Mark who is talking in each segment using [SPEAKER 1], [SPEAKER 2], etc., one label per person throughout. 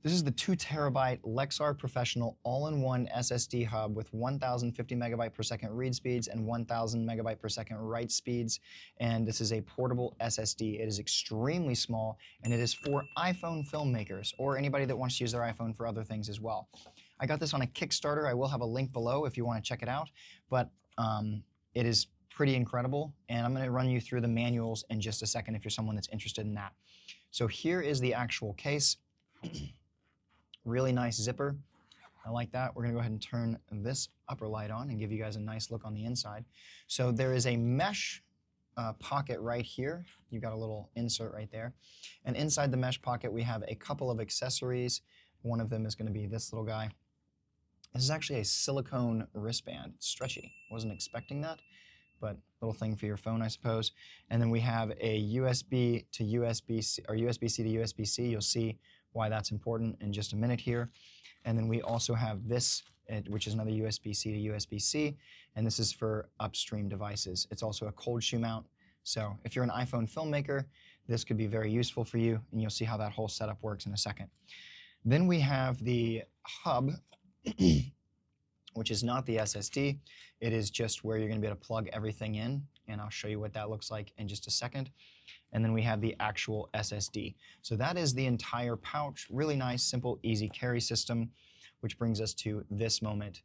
[SPEAKER 1] This is the 2 terabyte Lexar Professional all-in-one SSD hub with 1,050 megabyte per second read speeds and 1,000 megabyte per second write speeds. And this is a portable SSD. It is extremely small, and it is for iPhone filmmakers or anybody that wants to use their iPhone for other things as well. I got this on a Kickstarter. I will have a link below if you want to check it out. But it is pretty incredible, and I'm going to run you through the manuals in just a second if you're someone that's interested in that. So here is the actual case. Really nice zipper. I like that. We're going to go ahead and turn this upper light on and give you guys a nice look on the inside. So there is a mesh pocket right here. You've got a little insert right there. And inside the mesh pocket, we have a couple of accessories. One of them is going to be this little guy. This is actually a silicone wristband. It's stretchy. Wasn't expecting that, but little thing for your phone, I suppose. And then we have a USB to USB-C, or USB-C to USB-C. You'll see why that's important in just a minute here. And then we also have this, which is another USB-C to USB-C, and this is for upstream devices. It's also a cold shoe mount, so if you're an iPhone filmmaker, this could be very useful for you, and you'll see how that whole setup works in a second. Then we have the hub, which is not the SSD. It is just where you're going to be able to plug everything in, and I'll show you what that looks like in just a second. And then we have the actual SSD. So that is the entire pouch. Really nice, simple, easy carry system, which brings us to this moment,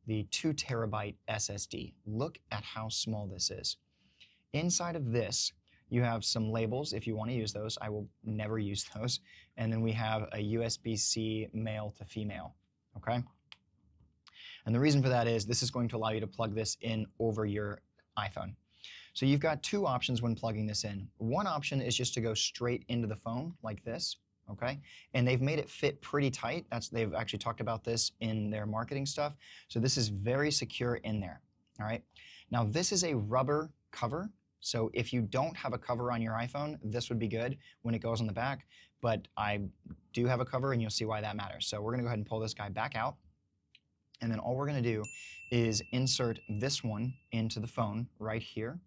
[SPEAKER 1] the 2 terabyte SSD. Look at how small this is. Inside of this, you have some labels if you want to use those. I will never use those. And then we have a USB-C male to female, okay? And the reason for that is this is going to allow you to plug this in over your iPhone. So you've got 2 options when plugging this in. One option is just to go straight into the phone like this, okay? And they've made it fit pretty tight. They've actually talked about this in their marketing stuff. So this is very secure in there, all right? Now this is a rubber cover. So if you don't have a cover on your iPhone, this would be good when it goes on the back. But I do have a cover, and you'll see why that matters. So we're going to go ahead and pull this guy back out. And then all we're going to do is insert this one into the phone right here.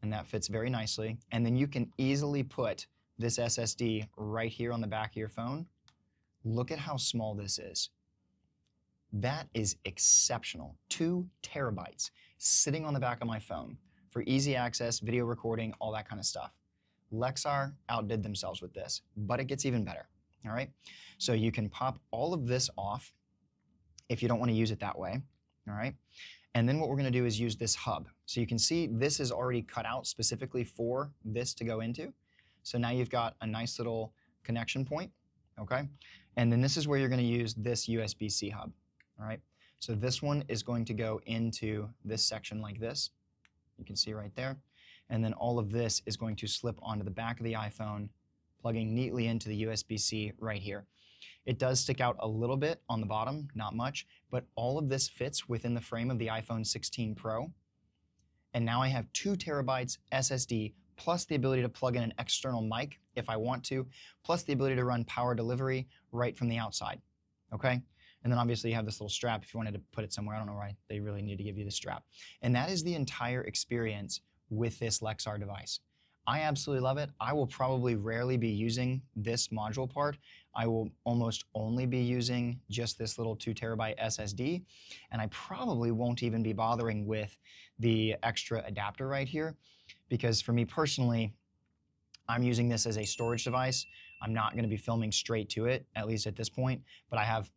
[SPEAKER 1] And that fits very nicely. And then you can easily put this SSD right here on the back of your phone. Look at how small this is. That is exceptional. 2 terabytes sitting on the back of my phone for easy access, video recording, all that kind of stuff. Lexar outdid themselves with this, but it gets even better, all right? So you can pop all of this off if you don't want to use it that way, all right? And then what we're going to do is use this hub. So you can see this is already cut out specifically for this to go into. So now you've got a nice little connection point, okay? And then this is where you're going to use this USB-C hub, all right? So this one is going to go into this section like this. You can see right there. And then all of this is going to slip onto the back of the iPhone, plugging neatly into the USB-C right here. It does stick out a little bit on the bottom, not much, but all of this fits within the frame of the iPhone 16 Pro. And now I have 2 terabytes SSD, plus the ability to plug in an external mic if I want to, plus the ability to run power delivery right from the outside, okay? And then obviously you have this little strap if you wanted to put it somewhere. I don't know why they really need to give you the strap. And that is the entire experience with this Lexar device. I absolutely love it. I will probably rarely be using this module part. I will almost only be using just this little 2 terabyte SSD, and I probably won't even be bothering with the extra adapter right here, because for me personally, I'm using this as a storage device. I'm not going to be filming straight to it, at least at this point, but I have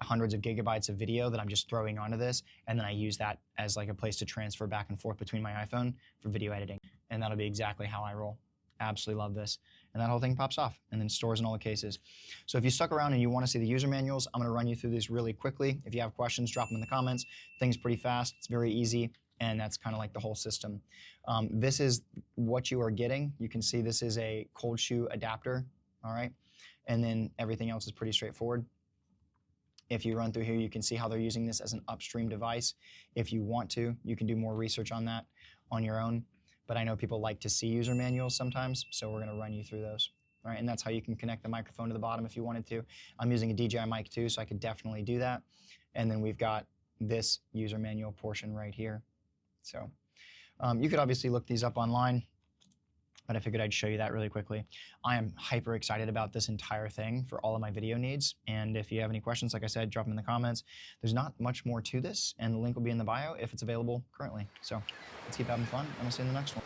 [SPEAKER 1] hundreds of gigabytes of video that I'm just throwing onto this, and then I use that as like a place to transfer back and forth between my iPhone for video editing. And that'll be exactly how I roll. Absolutely love this. And that whole thing pops off and then stores in all the cases. So if you stuck around and you want to see the user manuals, I'm going to run you through these really quickly. If you have questions, drop them in the comments. Things pretty fast. It's very easy. And that's kind of like the whole system. This is what you are getting. You can see this is a cold shoe adapter. All right. And then everything else is pretty straightforward. If you run through here, you can see how they're using this as an upstream device. If you want to, you can do more research on that on your own. But I know people like to see user manuals sometimes, so we're going to run you through those. All right, and that's how you can connect the microphone to the bottom if you wanted to. I'm using a DJI mic too, so I could definitely do that. And then we've got this user manual portion right here. So you could obviously look these up online. but I figured I'd show you that really quickly. I am hyper excited about this entire thing for all of my video needs, and if you have any questions, like I said, drop them in the comments. There's not much more to this, and the link will be in the bio if it's available currently. So let's keep having fun, and we'll see you in the next one.